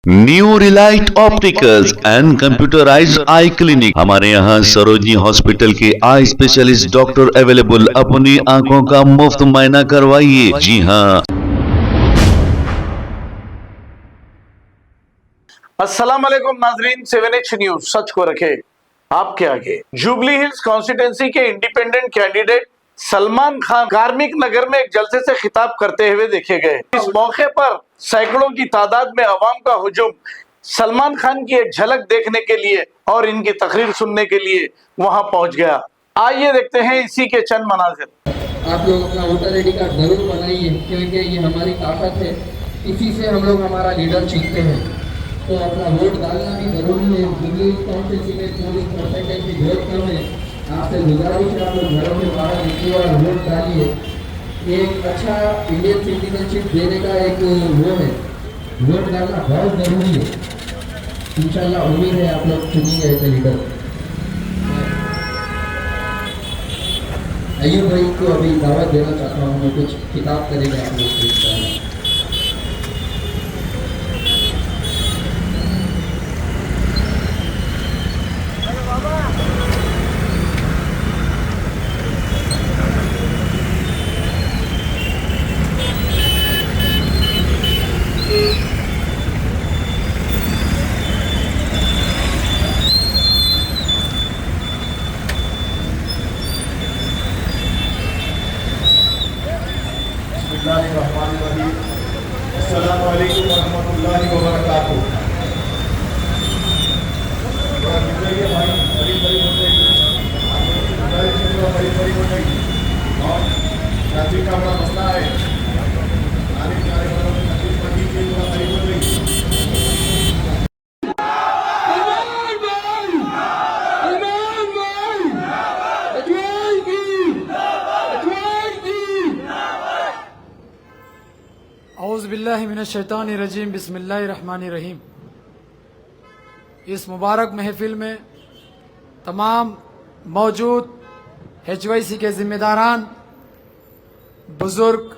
New relight opticals and computerised eye clinic. हमारे यहाँ Sarojini hospital के आई स्पेशलिस्ट डॉक्टर अवेलेबल। अपनी आंखों का मुफ्त मुआयना करवाइए। जी हाँ। अस्सलाम वालेकुम नाजरीन, 7H न्यूज सच को रखे आपके आगे। जुबली हिल्स कॉन्स्टिट्यूंसी के इंडिपेंडेंट कैंडिडेट सलमान खान कार्मिक नगर में एक जलसे से खिताब करते हुए देखे गए। इस मौके पर सैकड़ों की तादाद में अवाम का हुजूम सलमान खान की एक झलक देखने के लिए और इनकी तकरीर सुनने के लिए वहां पहुंच गया। आइए देखते हैं इसी के चंद मनाजिर। आप लोग अपना वोटर आईडी कार्ड जरूर बनाइए, क्योंकि ये हमारी ताकत है, इसी से हम लोग हमारा लीडर चुनते हैं। तो अपना वोट डालना भी जरूरी है। जुबली कॉन्स्टिट्यूंसी में 24% की वोट कम है। आपसे गुजारिश है, आप लोग घरों में बाहर निकलिए और वोट डालिए। एक अच्छा इंडियन सिटीजनशिप देने का एक वो है, वोट डालना बहुत जरूरी है। इंशाल्लाह उम्मीद है आप लोग चुनेंगे ऐसे लीडर। अय्यूब भाई को अभी दावत देना चाहता हूँ, मैं कुछ किताब करेंगे आप लोग से। अस्सलामु अलैकुम वरहमतुल्लाहि वबरकातुहू। और ट्रैफिक का बड़ा मसला है, आने जाने वालों को तकलीफ पड़ती है, थोड़ा करीब हो गई। औज़ुबिल्लाहि मिनश्शैतानिर्रजीम, बिस्मिल्लाहिर्रहमानिर्रहीम। इस मुबारक महफिल में तमाम मौजूद HYC के ज़िम्मेदारान, बुज़ुर्ग,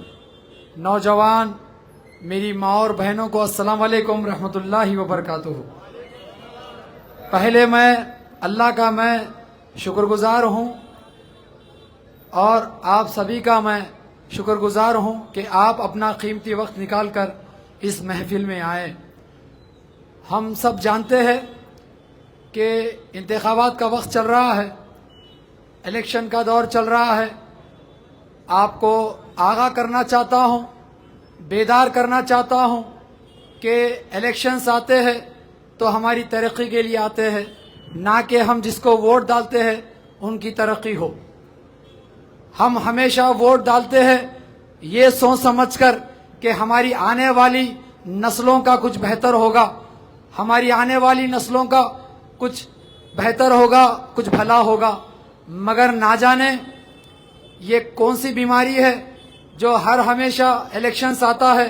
नौजवान, मेरी माँ और बहनों को अस्सलाम वालेकुम रहमतुल्लाहि व बरकातुहू। पहले मैं अल्लाह का मैं शुक्रगुजार हूँ और आप सभी का मैं शुक्रगुजार हूँ कि आप अपना कीमती वक्त निकाल कर इस महफिल में आए। हम सब जानते हैं कि इंतखाबात का वक्त चल रहा है, इलेक्शन का दौर चल रहा है। आपको आगाह करना चाहता हूँ, बेदार करना चाहता हूँ कि इलेक्शंस आते हैं तो हमारी तरक्की के लिए आते हैं, ना कि हम जिसको वोट डालते हैं उनकी तरक्की हो। हम हमेशा वोट डालते हैं ये सोच समझकर कि हमारी आने वाली नस्लों का कुछ बेहतर होगा, हमारी आने वाली नस्लों का कुछ बेहतर होगा, कुछ भला होगा। मगर ना जाने ये कौन सी बीमारी है जो हर हमेशा इलेक्शंस आता है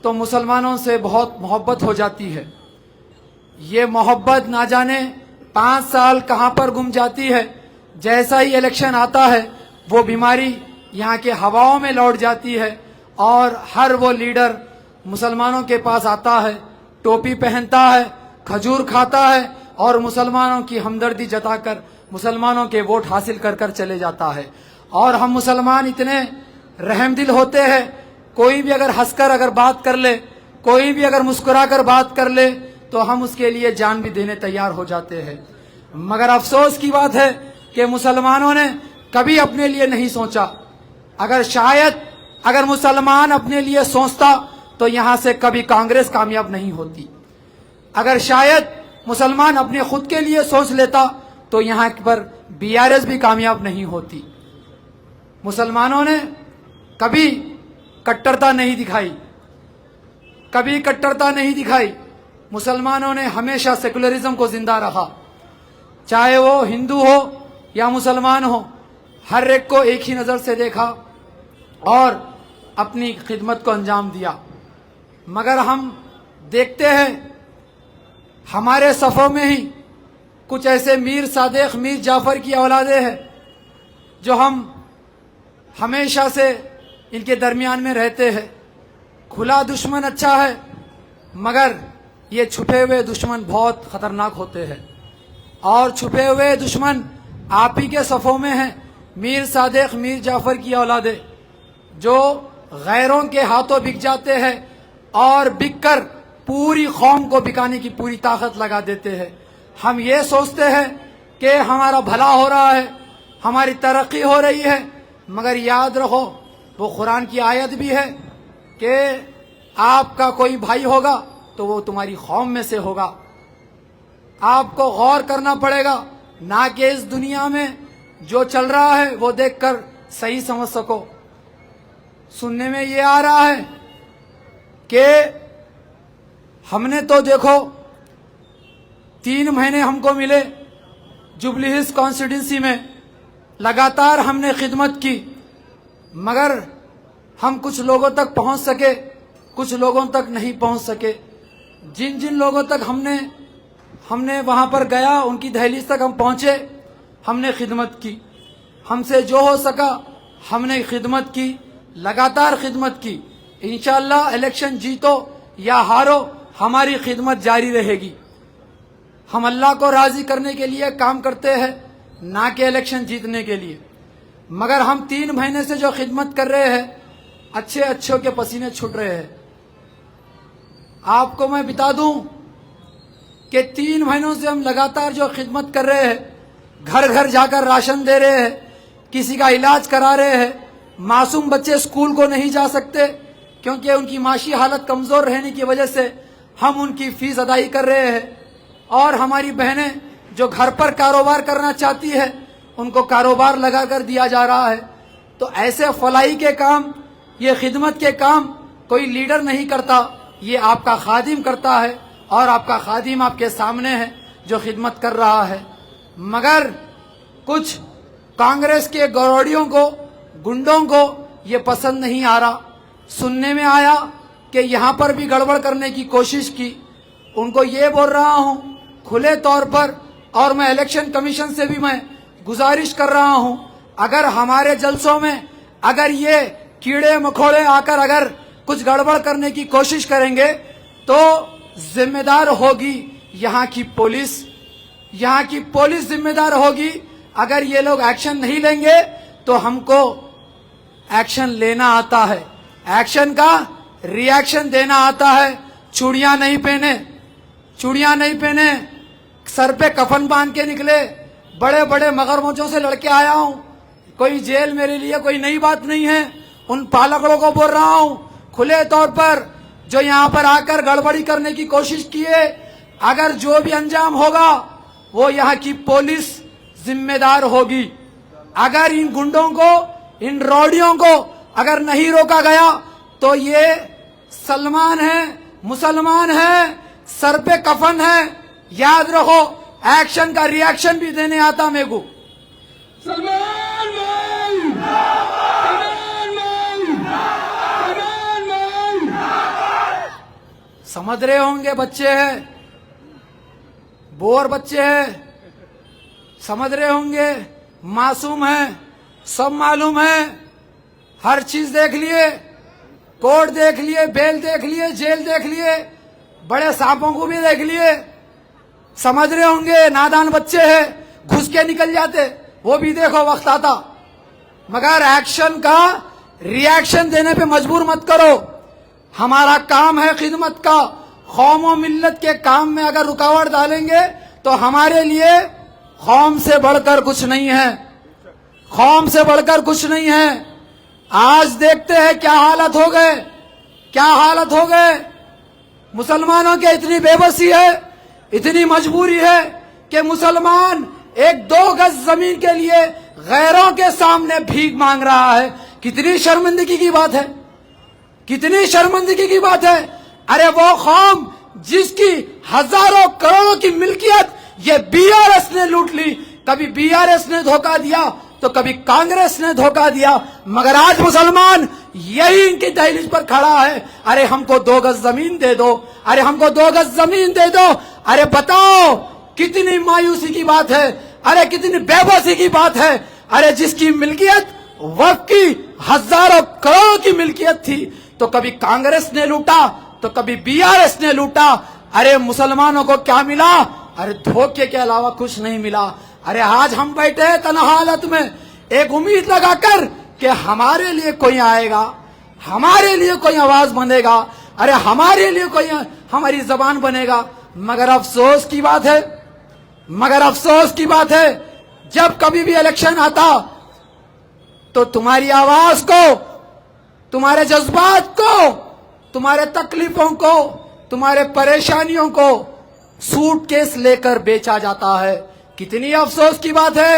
तो मुसलमानों से बहुत मोहब्बत हो जाती है। ये मोहब्बत ना जाने 5 साल कहाँ पर गुम जाती है। जैसा ही इलेक्शन आता है वो बीमारी यहाँ के हवाओं में लौट जाती है और हर वो लीडर मुसलमानों के पास आता है, टोपी पहनता है, खजूर खाता है और मुसलमानों की हमदर्दी जताकर मुसलमानों के वोट हासिल कर कर चले जाता है। और हम मुसलमान इतने रहमदिल होते हैं, कोई भी अगर हंसकर अगर बात कर ले, कोई भी अगर मुस्कुरा कर बात कर ले तो हम उसके लिए जान भी देने तैयार हो जाते हैं। मगर अफसोस की बात है कि मुसलमानों ने कभी अपने लिए नहीं सोचा। अगर मुसलमान अपने लिए सोचता तो यहाँ से कभी कांग्रेस कामयाब नहीं होती। अगर शायद मुसलमान अपने खुद के लिए सोच लेता तो यहाँ पर BRS भी कामयाब नहीं होती। मुसलमानों ने कभी कट्टरता नहीं दिखाई, कभी कट्टरता नहीं दिखाई। मुसलमानों ने हमेशा सेकुलरिज्म को जिंदा रखा, चाहे वो हिंदू हो या मुसलमान हो, हर एक को एक ही नज़र से देखा और अपनी खिदमत को अंजाम दिया। मगर हम देखते हैं हमारे सफ़ों में ही कुछ ऐसे मीर सादिक, मीर जाफ़र की औलादे हैं जो हम हमेशा से इनके दरमियान में रहते हैं। खुला दुश्मन अच्छा है, मगर ये छुपे हुए दुश्मन बहुत खतरनाक होते हैं और छुपे हुए दुश्मन आप ही के सफ़ों में हैं। मीर सादिक मीर जाफर की औलादे जो गैरों के हाथों बिक जाते हैं और बिककर पूरी कौम को बिकाने की पूरी ताकत लगा देते हैं। हम ये सोचते हैं कि हमारा भला हो रहा है, हमारी तरक्की हो रही है, मगर याद रखो वो कुरान की आयत भी है कि आपका कोई भाई होगा तो वो तुम्हारी कौम में से होगा। आपको गौर करना पड़ेगा, ना कि इस दुनिया में जो चल रहा है वो देखकर सही समझ सको। सुनने में ये आ रहा है कि हमने तो देखो 3 महीने हमको मिले जुबली हिल्स कॉन्स्टिट्यूंसी में, लगातार हमने खिदमत की, मगर हम कुछ लोगों तक पहुंच सके, कुछ लोगों तक नहीं पहुंच सके। जिन जिन लोगों तक हमने वहां पर गया, उनकी दहलीज तक हम पहुंचे, हमने खिदमत की, हमसे जो हो सका हमने खिदमत की, लगातार खिदमत की। इंशाअल्लाह इलेक्शन जीतो या हारो हमारी खिदमत जारी रहेगी। हम अल्लाह को राजी करने के लिए काम करते हैं, ना कि इलेक्शन जीतने के लिए। मगर हम 3 महीने से जो खिदमत कर रहे हैं, अच्छे अच्छों के पसीने छूट रहे हैं। आपको मैं बता दूं कि 3 महीनों से हम लगातार जो खिदमत कर रहे हैं, घर घर जाकर राशन दे रहे हैं, किसी का इलाज करा रहे हैं। मासूम बच्चे स्कूल को नहीं जा सकते क्योंकि उनकी माशी हालत कमज़ोर रहने की वजह से हम उनकी फीस अदाई कर रहे हैं। और हमारी बहनें जो घर पर कारोबार करना चाहती है उनको कारोबार लगा कर दिया जा रहा है। तो ऐसे फलाई के काम, ये खिदमत के काम कोई लीडर नहीं करता, ये आपका खादिम करता है और आपका खादिम आपके सामने है जो खिदमत कर रहा है। मगर कुछ कांग्रेस के गरोड़ियों को, गुंडों को ये पसंद नहीं आ रहा। सुनने में आया कि यहाँ पर भी गड़बड़ करने की कोशिश की। उनको ये बोल रहा हूँ खुले तौर पर, और मैं इलेक्शन कमीशन से भी मैं गुजारिश कर रहा हूँ, अगर हमारे जलसों में अगर ये कीड़े मकोड़े आकर अगर कुछ गड़बड़ करने की कोशिश करेंगे तो जिम्मेदार होगी यहाँ की पुलिस। यहाँ की पुलिस जिम्मेदार होगी। अगर ये लोग एक्शन नहीं लेंगे तो हमको एक्शन लेना आता है, एक्शन का रिएक्शन देना आता है। चूड़ियां नहीं पहने, चूड़ियां नहीं पहने, सर पे कफन बांध के निकले, बड़े बड़े मगरमच्छों से लड़के आया हूं, कोई जेल मेरे लिए कोई नई बात नहीं है। उन पालकड़ों को बोल रहा हूं खुले तौर पर, जो यहाँ पर आकर गड़बड़ी करने की कोशिश किए, अगर जो भी अंजाम होगा वो यहाँ की पुलिस जिम्मेदार होगी। अगर इन गुंडों को, इन रौडियों को अगर नहीं रोका गया तो ये सलमान है, मुसलमान है, सर पे कफन है। याद रखो, एक्शन का रिएक्शन भी देने आता मेरे को। सलमान भाई, सलमान भाई, सलमान भाई। समझ रहे होंगे, बच्चे हैं, बोर बच्चे हैं, समझ रहे होंगे, मासूम है, सब मालूम है, हर चीज देख लिए, कोर्ट देख लिए, बेल देख लिए, जेल देख लिए, बड़े सांपों को भी देख लिए। समझ रहे होंगे, नादान बच्चे हैं, घुस के निकल जाते, वो भी देखो वक्त आता। मगर एक्शन का रिएक्शन देने पे मजबूर मत करो। हमारा काम है खिदमत का। कौम और मिल्लत के काम में अगर रुकावट डालेंगे तो हमारे लिए कौम से बढ़कर कुछ नहीं है, कौम से बढ़कर कुछ नहीं है। आज देखते हैं क्या हालत हो गए, क्या हालत हो गए। मुसलमानों के इतनी बेबसी है, इतनी मजबूरी है कि मुसलमान 1-2 गज जमीन के लिए गैरों के सामने भीख मांग रहा है। कितनी शर्मिंदगी की बात है, कितनी शर्मिंदगी की बात है। अरे वो कौम जिसकी हजारों करोड़ों की मिल्कियत ये बीआरएस ने लूट ली, कभी बीआरएस ने धोखा दिया तो कभी कांग्रेस ने धोखा दिया, मगर आज मुसलमान यही इनकी दहलीज पर खड़ा है। अरे हमको 2 गज जमीन दे दो, अरे हमको 2 गज जमीन दे दो। अरे बताओ कितनी मायूसी की बात है, अरे कितनी बेबसी की बात है। अरे जिसकी मिल्कियत वक्त की हजारों करोड़ों की मिल्कियत थी तो कभी कांग्रेस ने लूटा तो कभी बीआरएस ने लूटा। अरे मुसलमानों को क्या मिला? अरे धोखे के अलावा कुछ नहीं मिला। अरे आज हम बैठे हैं तन्हा हालत में एक उम्मीद लगाकर कि हमारे लिए कोई आएगा, हमारे लिए कोई आवाज बनेगा, अरे हमारे लिए कोई हमारी जबान बनेगा। मगर अफसोस की बात है, मगर अफसोस की बात है, जब कभी भी इलेक्शन आता तो तुम्हारी आवाज को, तुम्हारे जज्बात को, तुम्हारे तकलीफों को, तुम्हारे परेशानियों को सूटकेस लेकर बेचा जाता है। कितनी अफसोस की बात है,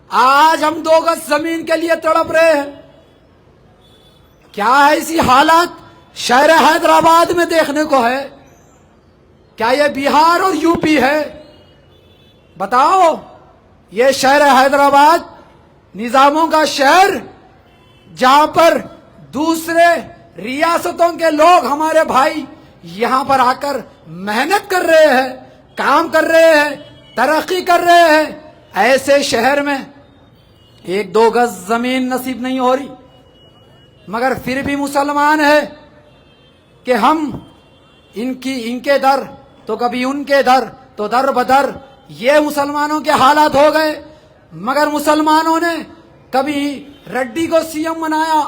आज हम 2 गज जमीन के लिए तड़प रहे हैं। क्या ऐसी हालत शहर हैदराबाद में देखने को है? क्या ये बिहार और यूपी है? बताओ, ये शहर हैदराबाद निजामों का शहर, जहां पर दूसरे रियासतों के लोग, हमारे भाई यहां पर आकर मेहनत कर रहे हैं, काम कर रहे हैं, तरक्की कर रहे हैं। ऐसे शहर में 1-2 गज जमीन नसीब नहीं हो रही, मगर फिर भी मुसलमान है कि हम इनके दर तो कभी उनके दर, तो दर बदर ये मुसलमानों के हालात हो गए। मगर मुसलमानों ने कभी रेड्डी को सीएम बनाया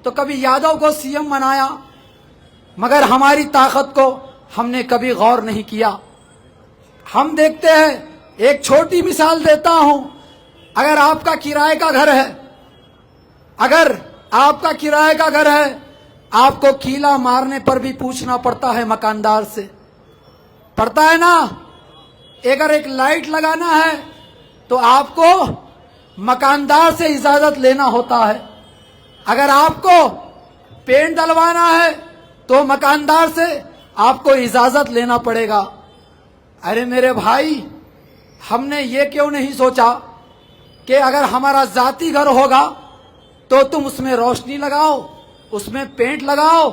तो कभी यादव को सीएम बनाया, मगर हमारी ताकत को हमने कभी गौर नहीं किया। हम देखते हैं, एक छोटी मिसाल देता हूं, अगर आपका किराए का घर है, अगर आपका किराए का घर है, आपको कीला मारने पर भी पूछना पड़ता है मकानदार से, पड़ता है ना? अगर एक लाइट लगाना है तो आपको मकानदार से इजाजत लेना होता है, अगर आपको पेंट डलवाना है तो मकानदार से आपको इजाजत लेना पड़ेगा। अरे मेरे भाई, हमने ये क्यों नहीं सोचा कि अगर हमारा जाती घर होगा तो तुम उसमें रोशनी लगाओ, उसमें पेंट लगाओ,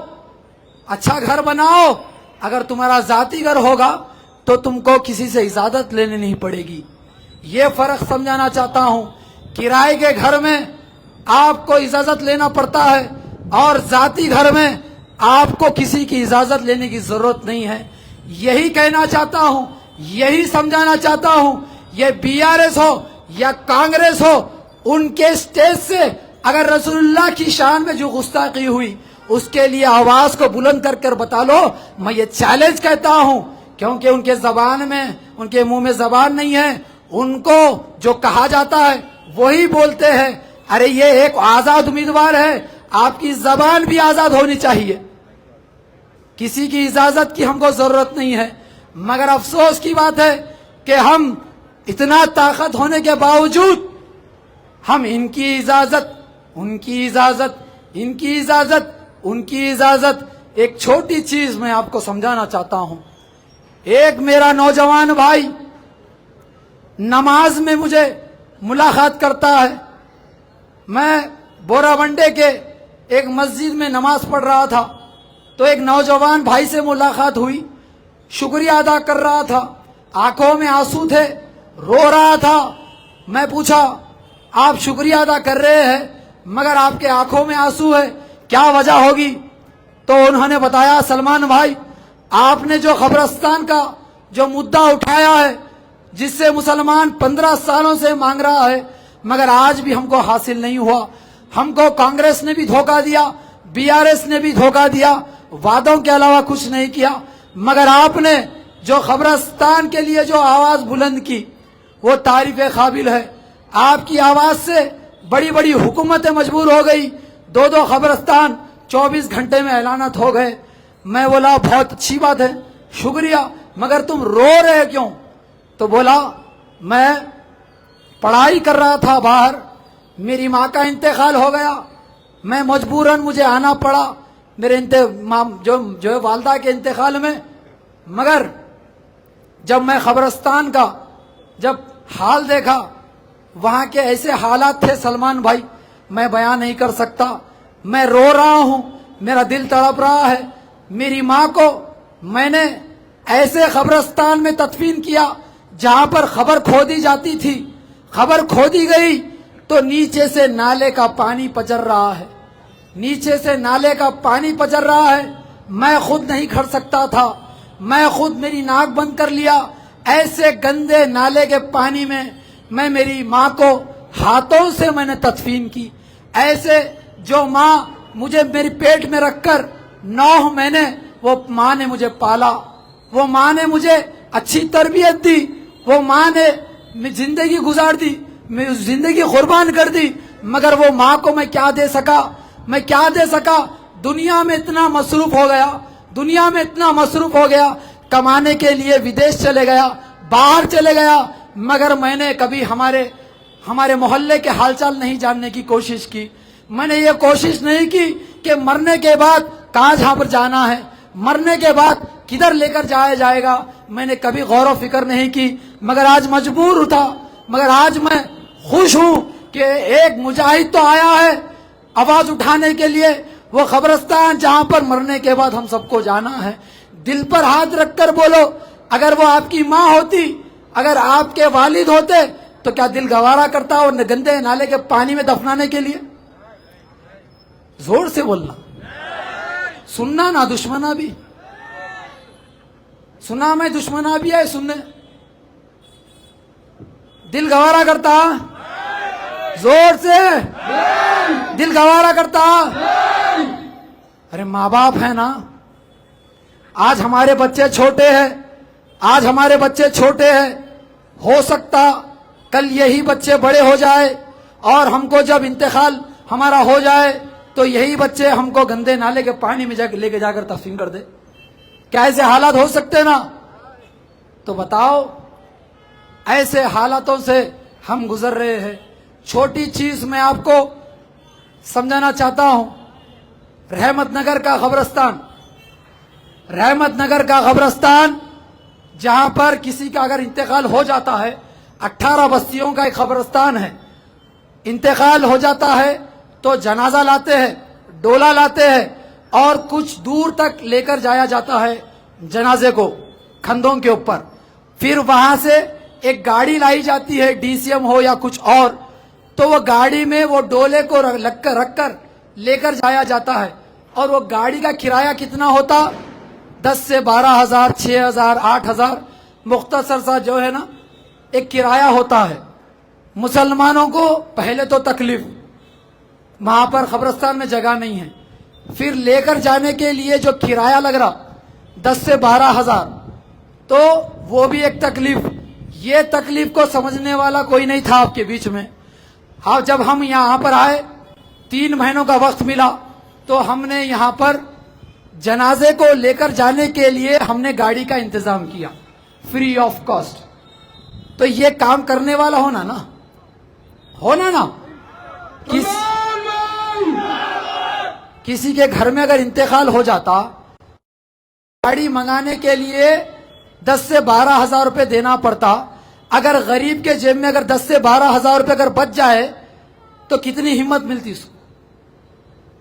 अच्छा घर बनाओ। अगर तुम्हारा जाती घर होगा तो तुमको किसी से इजाजत लेनी नहीं पड़ेगी। ये फर्क समझाना चाहता हूं। किराए के घर में आपको इजाजत लेना पड़ता है और जाती घर में आपको किसी की इजाजत लेने की जरूरत नहीं है। यही कहना चाहता हूं, यही समझाना चाहता हूं। ये बीआरएस हो या कांग्रेस हो, उनके स्टेज से अगर रसूलुल्लाह की शान में जो गुस्ताखी हुई उसके लिए आवाज को बुलंद कर कर बता लो। मैं ये चैलेंज कहता हूं, क्योंकि उनके जबान में, उनके मुंह में जबान नहीं है, उनको जो कहा जाता है वही बोलते हैं। अरे ये एक आजाद उम्मीदवार है, आपकी जबान भी आजाद होनी चाहिए। किसी की इजाजत की हमको जरूरत नहीं है। मगर अफसोस की बात है कि हम इतना ताकत होने के बावजूद हम इनकी इजाजत, उनकी इजाजत, इनकी इजाजत, उनकी इजाजत। एक छोटी चीज मैं आपको समझाना चाहता हूं। एक मेरा नौजवान भाई नमाज में मुझे मुलाकात करता है। मैं बोरावंडे के एक मस्जिद में नमाज पढ़ रहा था तो एक नौजवान भाई से मुलाकात हुई, शुक्रिया अदा कर रहा था, आंखों में आंसू थे, रो रहा था। मैं पूछा, आप शुक्रिया अदा कर रहे हैं मगर आपके आंखों में आंसू है, क्या वजह होगी? तो उन्होंने बताया, सलमान भाई, आपने जो कब्रिस्तान का जो मुद्दा उठाया है, जिससे मुसलमान 15 सालों से मांग रहा है, मगर आज भी हमको हासिल नहीं हुआ। हमको कांग्रेस ने भी धोखा दिया, बीआरएस ने भी धोखा दिया, वादों के अलावा कुछ नहीं किया। मगर आपने जो कब्रिस्तान के लिए जो आवाज बुलंद की वो तारीफ काबिल है। आपकी आवाज से बड़ी बड़ी हुकूमतें मजबूर हो गई, 2-2 कब्रिस्तान 24 घंटे में ऐलानात हो गए। मैं बोला बहुत अच्छी बात है, शुक्रिया, मगर तुम रो रहे क्यों? तो बोला मैं पढ़ाई कर रहा था बाहर, मेरी माँ का इंतकाल हो गया, मैं मजबूरन मुझे आना पड़ा मेरे जो वालदा के इंतकाल में। मगर जब मैं कब्रिस्तान का जब हाल देखा, वहां के ऐसे हालात थे सलमान भाई, मैं बयान नहीं कर सकता। मैं रो रहा हूं, मेरा दिल तड़प रहा है। मेरी माँ को मैंने ऐसे कब्रिस्तान में तदफीन किया जहां पर खबर खोदी जाती थी। खबर खोदी गई तो नीचे से नाले का पानी पचर रहा है, नीचे से नाले का पानी पचर रहा है। मैं खुद नहीं खड़ सकता था, میں خود میری ناک بند کر لیا. ایسے گندے نالے کے پانی میں میں میری ماں کو ہاتھوں سے میں نے تدفین کی. ایسے جو ماں مجھے میری پیٹ میں رکھ کر 9 مہینے وہ ماں نے مجھے پالا, وہ ماں نے مجھے اچھی تربیت دی, وہ ماں نے زندگی گزار دی, میں زندگی قربان کر دی, مگر وہ ماں کو میں کیا دے سکا؟ میں کیا دے سکا؟ دنیا میں اتنا مصروف ہو گیا, دنیا میں اتنا مصروف ہو گیا, کمانے کے لیے ودیش چلے گیا, باہر چلے گیا, مگر میں نے کبھی ہمارے محلے کے حال چال نہیں جاننے کی کوشش کی. میں نے یہ کوشش نہیں کی کہ مرنے کے بعد کہاں جہاں پر جانا ہے, مرنے کے بعد کدھر لے کر جایا جائے گا, میں نے کبھی غور و فکر نہیں کی. مگر آج مجبور تھا, مگر آج میں خوش ہوں کہ ایک مجاہد تو آیا ہے آواز اٹھانے کے لیے. وہ قبرستان جہاں پر مرنے کے بعد ہم سب کو جانا ہے. دل پر ہاتھ رکھ کر بولو, اگر وہ آپ کی ماں ہوتی, اگر آپ کے والد ہوتے, تو کیا دل گوارا کرتا اور گندے نالے کے پانی میں دفنانے کے لیے؟ زور سے بولنا, سننا نا دشمنا بھی, سنا میں دشمنا بھی ہے سننے. دل گوارا کرتا, زور سے دل گوارا کرتا. ارے ماں باپ ہے نا, آج ہمارے بچے چھوٹے ہیں, آج ہمارے بچے چھوٹے ہیں, ہو سکتا کل یہی بچے بڑے ہو جائے اور ہم کو جب انتقال ہمارا ہو جائے تو یہی بچے ہم کو گندے نالے کے پانی میں لے کے جا کر تدفین کر دے. کیا ایسے حالات ہو سکتے نا؟ تو بتاؤ, ایسے حالاتوں سے ہم گزر رہے ہیں. چھوٹی چیز میں آپ کو سمجھانا چاہتا ہوں. رحمت نگر کا قبرستان, رحمت نگر کا قبرستان جہاں پر کسی کا اگر انتقال ہو جاتا ہے, 18 بستیوں کا ایک قبرستان ہے, انتقال ہو جاتا ہے تو جنازہ لاتے ہیں, ڈولا لاتے ہیں اور کچھ دور تک لے کر جایا جاتا ہے جنازے کو کندھوں کے اوپر. پھر وہاں سے ایک گاڑی لائی جاتی ہے, DCM ہو یا کچھ اور, تو وہ گاڑی میں وہ ڈولے کو رکھ کر لے کر جایا جاتا ہے. اور وہ گاڑی کا کرایہ کتنا ہوتا؟ 10 سے 12,000, 6,000, 8,000 مختصر سا جو ہے نا ایک کرایہ ہوتا ہے. مسلمانوں کو پہلے تو تکلیف, وہاں پر قبرستان میں جگہ نہیں ہے, پھر لے کر جانے کے لیے جو کرایہ لگ رہا 10 سے 12,000, تو وہ بھی ایک تکلیف. یہ تکلیف کو سمجھنے والا کوئی نہیں تھا آپ کے بیچ میں. ہاں, جب ہم یہاں پر آئے 3 مہینوں کا وقت ملا تو ہم نے یہاں پر جنازے کو لے کر جانے کے لیے ہم نے گاڑی کا انتظام کیا فری آف کاسٹ. تو یہ کام کرنے والا ہونا نا, کسی کے گھر میں اگر انتقال ہو جاتا, گاڑی منگانے کے لیے 10 سے 12,000 روپے دینا پڑتا. اگر غریب کے جیب میں اگر 10 سے 12,000 روپے اگر بچ جائے تو کتنی ہمت ملتی اس کو,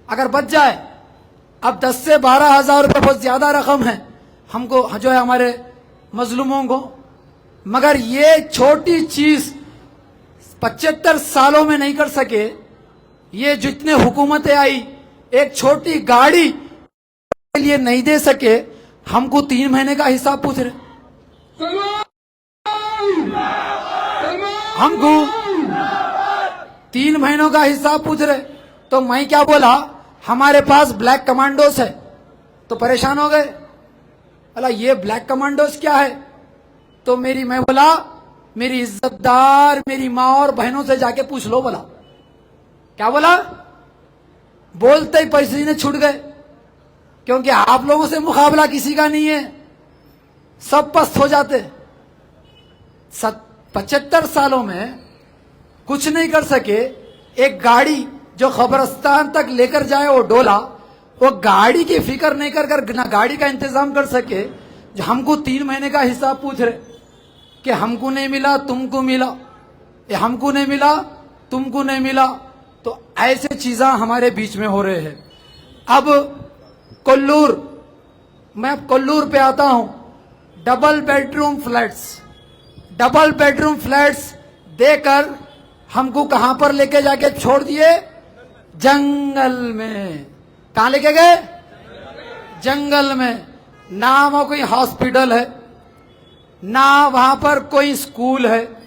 اگر بچ جائے. اب 10 سے 12,000 روپے بہت زیادہ رقم ہے ہم کو جو ہے ہمارے مظلوموں کو, مگر یہ چھوٹی چیز 75 سالوں میں نہیں کر سکے. یہ جتنے حکومتیں آئی ایک چھوٹی گاڑی کے لیے نہیں دے سکے. ہم کو 3 مہینے کا حساب پوچھ رہے, ہم کو 3 مہینوں کا حساب پوچھ رہے. تو میں کیا بولا, ہمارے پاس بلیک کمانڈوز ہے. تو پریشان ہو گئے, اللہ یہ بلیک کمانڈوز کیا ہے؟ تو میں بولا میری عزت دار میری ماں اور بہنوں سے جا کے پوچھ لو. بولا کیا بولا؟ بولتے ہی پیسے چھوٹ گئے, کیونکہ آپ لوگوں سے مقابلہ کسی کا نہیں ہے, سب پست ہو جاتے. 75 سالوں میں کچھ نہیں کر سکے. ایک گاڑی جو قبرستان تک لے کر جائے وہ ڈولا, وہ گاڑی کی فکر نہیں کر نہ گاڑی کا انتظام کر سکے. جو ہم کو 3 مہینے کا حساب پوچھ رہے کہ ہم کو نہیں ملا تم کو ملا, ہم کو نہیں ملا تم کو نہیں ملا. تو ایسے چیزاں ہمارے بیچ میں ہو رہے ہیں. اب کلور, میں اب کلور پہ آتا ہوں. ڈبل بیڈ روم فلیٹس دے کر ہم کو کہاں پر لے کے جا کے چھوڑ دیے؟ جنگل میں. کہاں لے کے گئے؟ جنگل میں. ना वहाँ कोई हॉस्पिटल है, ना वहाँ पर कोई स्कूल है,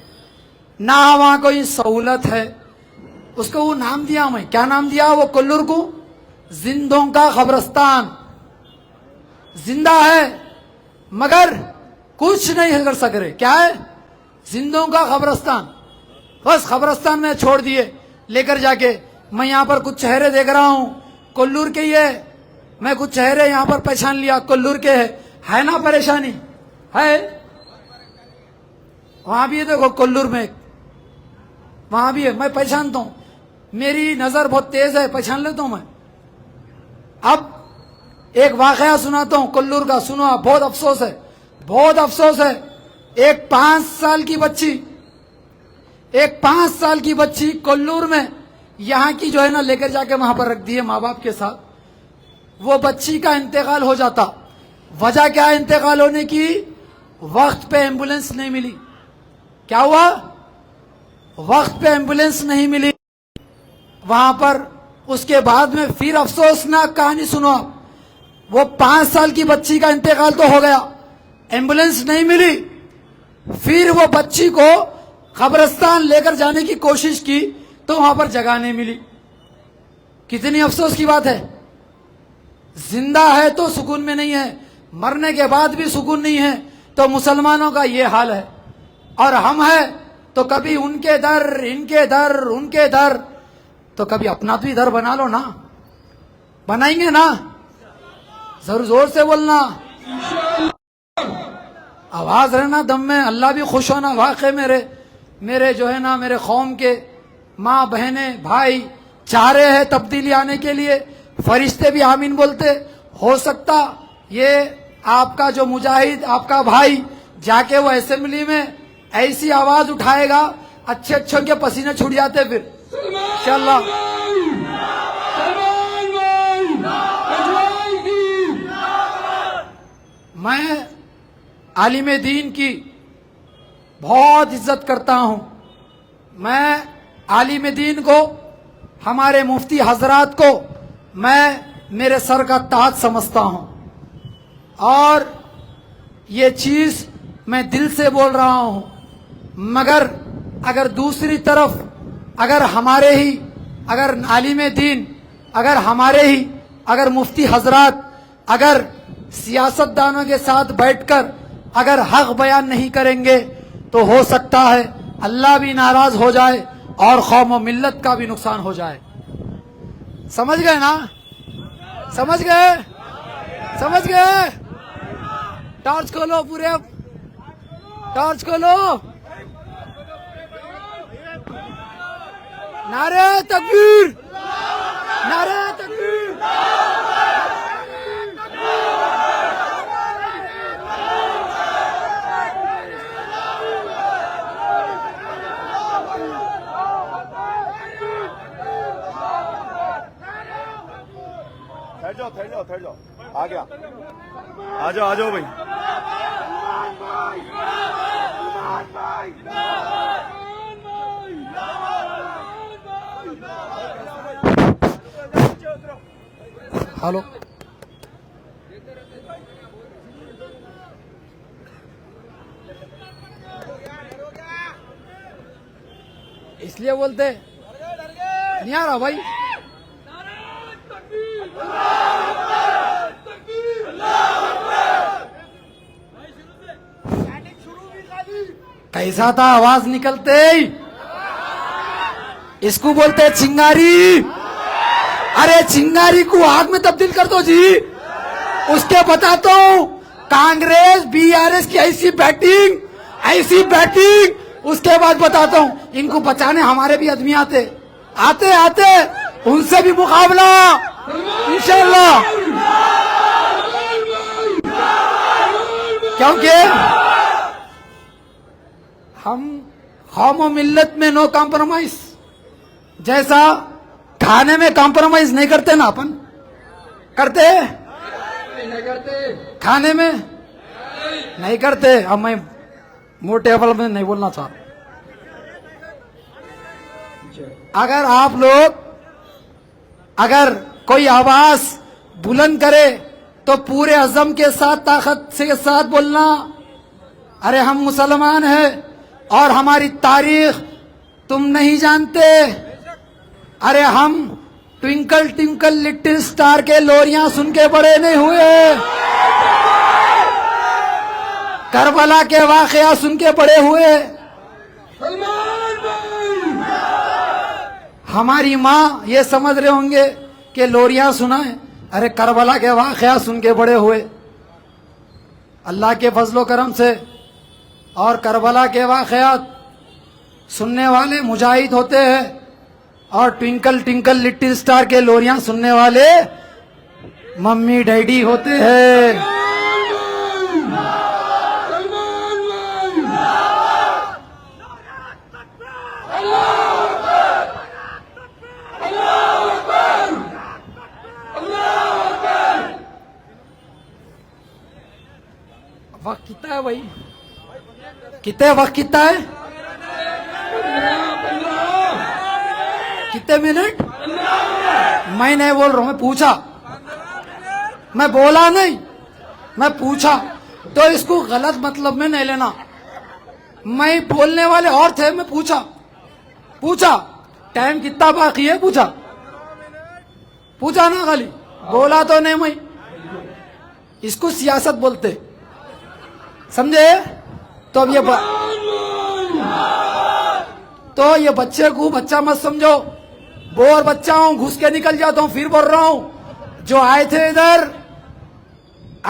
ना वहाँ कोई सहूलत है। उसको वो नाम दिया, मैं क्या नाम दिया वो कोल्लूर को? जिंदों का कब्रिस्तान। जिंदा है मगर कुछ नहीं कर सक रहे। क्या है? जिंदों का कब्रिस्तान। बस कब्रिस्तान में छोड़ दिए लेकर जाके। मैं यहाँ पर कुछ चेहरे देख रहा हूँ कोल्लूर के, ये मैं कुछ चेहरे यहाँ पर पहचान लिया कोल्लूर के है ना? परेशानी है। वहां भी है, देखो कोल्लूर में वहां भी है, मैं पहचानता हूं, मेरी नजर बहुत तेज है, पहचान लेता हूं मैं। अब एक वाकया सुनाता हूं कोल्लूर का, सुनो आप, बहुत अफसोस है, बहुत अफसोस है। एक 5 साल की बच्ची कोल्लूर में यहाँ की जो है ना लेकर जाके वहां पर रख दी है माँ बाप के साथ। वो बच्ची का इंतकाल हो जाता। वजह क्या है इंतकाल होने की? वक्त पे एम्बुलेंस नहीं मिली। क्या हुआ? वक्त पे एम्बुलेंस नहीं मिली वहां पर। उसके बाद में फिर अफसोसनाक कहानी सुनो आप। वो 5 साल की बच्ची का इंतकाल तो हो गया, एम्बुलेंस नहीं मिली। फिर वो बच्ची को कब्रिस्तान लेकर जाने की कोशिश की तो वहां पर जगह नहीं मिली। कितनी अफसोस की बात है। जिंदा है तो सुकून में नहीं है, मरने के बाद भी सुकून नहीं है। तो मुसलमानों का ये हाल है। और हम हैं तो कभी उनके दर, इनके दर, उनके दर, तो कभी अपना भी दर बना लो ना। बनाएंगे ना? जरूर जोर से बोलना, आवाज रहना दम में। अल्लाह भी खुश होना। वाकई मेरे जो है ना मेरे कौम के माँ बहने भाई चाह रहे हैं तब्दीली आने के लिए। फरिश्ते भी आमीन बोलते। हो सकता ये आपका जो मुजाहिद, आपका भाई जाके वो असेंबली में ऐसी आवाज उठाएगा, अच्छे अच्छों के पसीने छूट जाते। फिर इंशाअल्लाह मैं आलिम दीन की बहुत इज्जत करता हूं। मैं आलिम दीन को, हमारे मुफ्ती हजरात को मैं मेरे सर का ताज समझता हूं। और ये चीज मैं दिल से बोल रहा हूं। मगर अगर दूसरी तरफ अगर हमारे ही अगर आलिम दीन, अगर मुफ्ती हजरात अगर सियासतदानों के साथ बैठकर अगर हक बयान नहीं करेंगे तो हो सकता है अल्लाह भी नाराज हो जाए और कौम व मिल्लत का भी नुकसान हो जाए। समझ गए ना? समझ गए? टॉर्च खोलो, पूरे टॉर्च खोलो। नारे तकबीर, नारे तकबीर। ठहर जाओ, आ गया। आ जाओ भाई। हेलो, इसलिए बोलते नहीं आ रहा भाई। कैसा था आवाज निकलते ही? इसको बोलते चिंगारी। अरे चिंगारी को आग में तब्दील कर दो जी। उसके बताता हूँ कांग्रेस बीआरएस की ऐसी बैटिंग, उसके बाद बताता हूँ इनको बचाने हमारे भी आदमी आते उनसे भी मुकाबला इंशाअल्लाह। क्योंकि हम कौम व मिल्लत में नो कॉम्प्रोमाइज, जैसा खाने में कॉम्प्रोमाइज नहीं करते ना अपन, करते खाने में नहीं करते। अब मैं मोटे लेवल में नहीं बोलना चाह रहा। अगर आप लोग अगर कोई आवाज बुलंद करे تو پورے عزم کے ساتھ طاقت سے ساتھ بولنا، ارے ہم مسلمان ہیں اور ہماری تاریخ تم نہیں جانتے، ارے ہم ٹوئنکل ٹوئنکل لٹل سٹار کے لوریاں سن کے بڑے نہیں ہوئے، کربلا کے واقعہ سن کے بڑے ہوئے۔ ہماری ماں یہ سمجھ رہے ہوں گے کہ لوریاں سنائیں، ارے کربلا کے واقعہ سن کے بڑے ہوئے۔ اللہ کے فضل و کرم سے اور کربلا کے واقعات سننے والے مجاہد ہوتے ہیں، اور ٹوئنکل ٹوئنکل لٹل سٹار کے لوریاں سننے والے ممی ڈیڈی ہوتے ہیں۔ وقت کتنا ہے بھائی؟ کتنے وقت کتنا ہے؟ کتنے منٹ؟ میں نہیں بول رہا ہوں، میں پوچھا، میں بولا نہیں، میں پوچھا، تو اس کو غلط مطلب میں نہیں لینا۔ میں بولنے والے اور تھے، میں پوچھا ٹائم کتنا باقی ہے، پوچھا نا، خالی بولا تو نہیں۔ میں اس کو سیاست بولتے، سمجھے؟ تو اب یہ بچے کو بچہ مت سمجھو، بور بچہ ہوں، گھس کے نکل جاتا ہوں، پھر بول رہا ہوں جو آئے تھے ادھر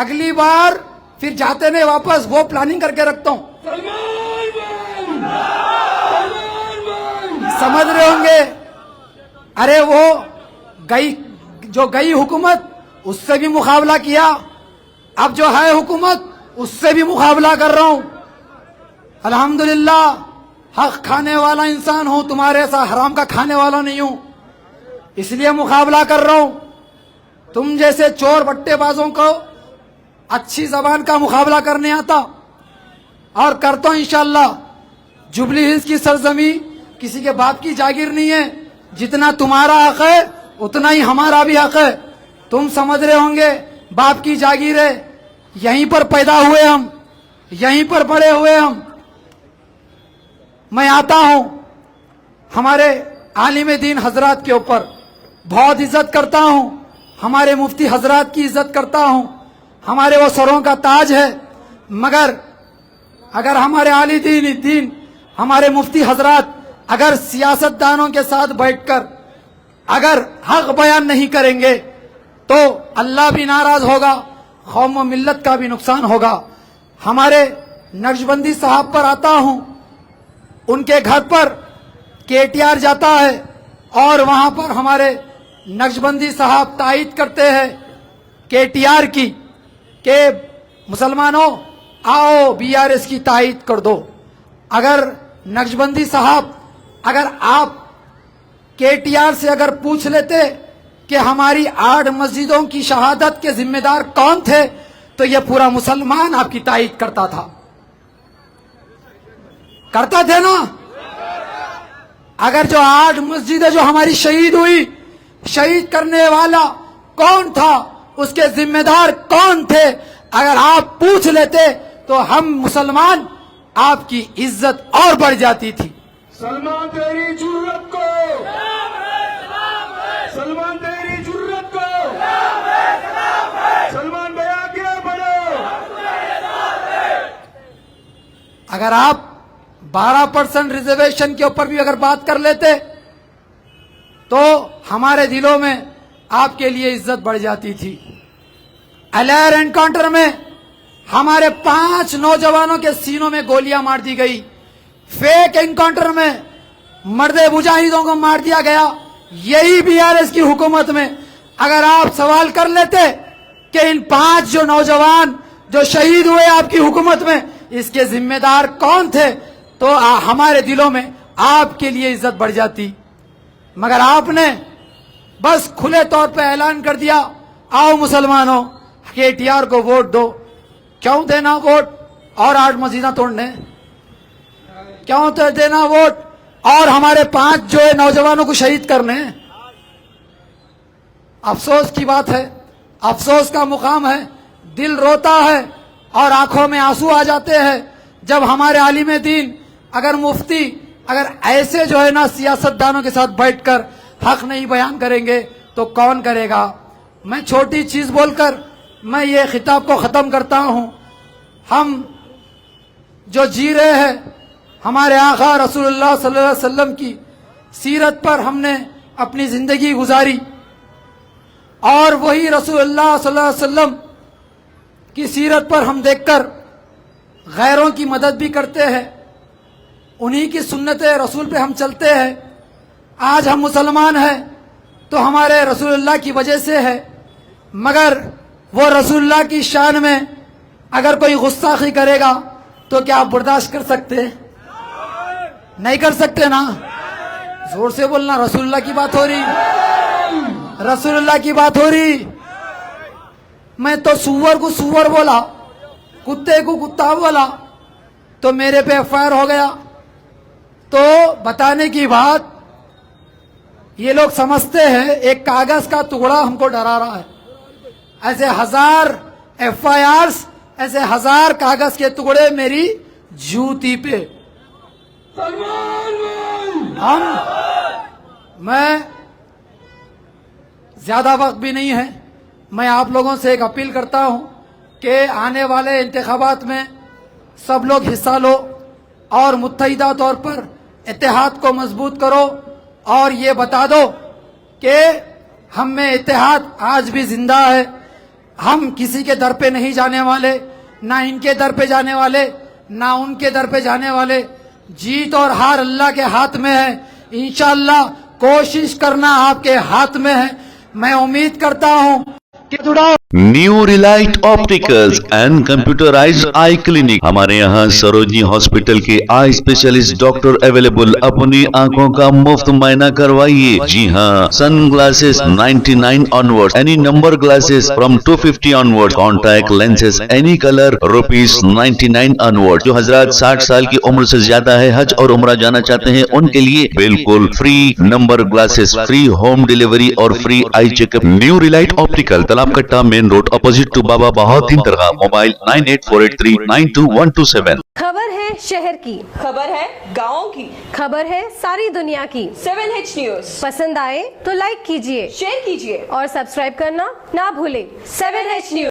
اگلی بار پھر جاتے نہیں واپس، وہ پلاننگ کر کے رکھتا ہوں، سمجھ رہے ہوں گے۔ ارے وہ گئی حکومت، اس سے بھی مقابلہ کیا، اب جو ہے حکومت اس سے بھی مقابلہ کر رہا ہوں۔ الحمدللہ حق کھانے والا انسان ہوں، تمہارے ایسا حرام کا کھانے والا نہیں ہوں، اس لیے مقابلہ کر رہا ہوں۔ تم جیسے چور بٹے بازوں کو اچھی زبان کا مقابلہ کرنے آتا، اور کرتا ہوں انشاءاللہ۔ جوبلی ہلز کی سرزمین کسی کے باپ کی جاگیر نہیں ہے، جتنا تمہارا حق ہے اتنا ہی ہمارا بھی حق ہے۔ تم سمجھ رہے ہوں گے باپ کی جاگیر ہے، یہیں پر پیدا ہوئے ہم، یہیں پر بڑے ہوئے ہم۔ میں آتا ہوں ہمارے عالم دین حضرات کے اوپر بہت عزت کرتا ہوں، ہمارے مفتی حضرات کی عزت کرتا ہوں، ہمارے وہ سروں کا تاج ہے، مگر اگر ہمارے عالی دین ہمارے مفتی حضرات اگر سیاست دانوں کے ساتھ بیٹھ کر اگر حق بیان نہیں کریں گے تو اللہ بھی ناراض ہوگا، قوم و ملت کا بھی نقصان ہوگا۔ ہمارے نقشبندی صاحب پر آتا ہوں، ان کے گھر پر KTR جاتا ہے اور وہاں پر ہمارے نقشبندی صاحب تائید کرتے ہیں KTR کی کہ مسلمانوں آؤ BRS کی تائید کر دو۔ اگر نقشبندی صاحب اگر آپ KTR سے اگر پوچھ لیتے کہ ہماری 8 مسجدوں کی شہادت کے ذمہ دار کون تھے تو یہ پورا مسلمان آپ کی تائید کرتا تھے نا۔ اگر جو 8 مسجدیں جو ہماری شہید ہوئی، شہید کرنے والا کون تھا، اس کے ذمہ دار کون تھے، اگر آپ پوچھ لیتے تو ہم مسلمان آپ کی عزت اور بڑھ جاتی تھی۔ سلمان تیری جرت کو، سلمان تیری جرت کو، سلمان بھائی آگے بڑھو۔ اگر آپ 12% ریزرویشن کے اوپر بھی اگر بات کر لیتے تو ہمارے دلوں میں آپ کے لیے عزت بڑھ جاتی تھی۔ الیر انکاؤنٹر میں ہمارے 5 نوجوانوں کے سینوں میں گولیاں مار دی گئی، فیک انکاؤنٹر میں مرد مجاہدوں کو مار دیا گیا، یہی BRS کی حکومت میں۔ اگر آپ سوال کر لیتے کہ ان 5 جو نوجوان جو شہید ہوئے آپ کی حکومت میں، اس کے ذمہ دار کون تھے، تو ہمارے دلوں میں آپ کے لیے عزت بڑھ جاتی۔ مگر آپ نے بس کھلے طور پہ اعلان کر دیا، آؤ مسلمانوں KTR کو ووٹ دو۔ کیوں دینا ووٹ اور 8 مسجدیں توڑنے؟ کیوں تو دینا ووٹ اور ہمارے 5 جو ہے نوجوانوں کو شہید کرنے؟ افسوس کی بات ہے अफसोस का मुकाम है, दिल रोता है और आंखों में आंसू आ जाते हैं जब हमारे आलिम दीन अगर मुफ्ती अगर ऐसे जो है ना सियासतदानों के साथ बैठकर हक नहीं बयान करेंगे तो कौन करेगा। मैं छोटी चीज बोलकर मैं ये खिताब को खत्म करता हूँ। हम जो जी रहे हैं हमारे आका रसूलुल्लाह सल्लल्लाहु अलैहि वसल्लम की सीरत पर हमने अपनी जिंदगी गुजारी और वही रसूलुल्लाह सल्लल्लाहु अलैहि वसल्लम की सीरत पर हम देखकर गैरों की मदद भी करते हैं, उन्हीं की सुन्नत रसूल पे हम चलते हैं। आज हम मुसलमान हैं तो हमारे रसूलुल्लाह की वजह से है, मगर वो रसूलुल्लाह की शान में अगर कोई गुस्ताखी करेगा तो क्या आप बर्दाश्त कर सकते हैं? नहीं कर सकते ना। जोर से बोलना, रसूलुल्लाह की बात हो रही, रसूलुल्लाह की बात हो रही। मैं तो सुअर को सुअर बोला, कुत्ते को कुत्ता बोला तो मेरे पे एफआईआर हो गया। तो बताने की बात, ये लोग समझते हैं एक कागज का टुकड़ा हमको डरा रहा है। ऐसे 1000 एफआईआर्स, ऐसे 1000 कागज के टुकड़े मेरी जूती पे। मैं ज्यादा वक्त भी नहीं है, मैं आप लोगों से एक अपील करता हूं कि आने वाले इंतखाबात में सब लोग हिस्सा लो और मुत्तहिदा तौर पर इत्तेहाद को मजबूत करो और ये बता दो कि हम में इत्तेहाद आज भी जिंदा है। हम किसी के दर पे नहीं जाने वाले, ना इनके दर पे जाने वाले, ना उनके दर पे जाने वाले। जीत और हार अल्लाह के हाथ में है, इंशाअल्लाह कोशिश करना आपके हाथ में है। मैं उम्मीद करता हूं कि जुड़ाओ। New relight opticals and computerised eye clinic, हमारे यहाँ सरोजनी हॉस्पिटल के आई स्पेशलिस्ट डॉक्टर अवेलेबल। अपनी आंखों का मुफ्त मायना करवाइए। जी हाँ, sun glasses 99 onward, any number glasses from 250 onward, contact lenses any colour ₹99 onward. जो हजरात 60 साल की उम्र से ज्यादा है, हज और उम्रा जाना चाहते हैं, उनके लिए बिल्कुल free number glasses, free home delivery और free eye checkup. New relight optical, Talab Katta, main road, opposite to Baba Bahauddin दरगाह। मोबाइल 9848392127। खबर है शहर की, खबर है गाँव की, खबर है सारी दुनिया की। 7H न्यूज पसंद आए तो लाइक कीजिए, शेयर कीजिए और सब्सक्राइब करना ना भूलें। 7H news.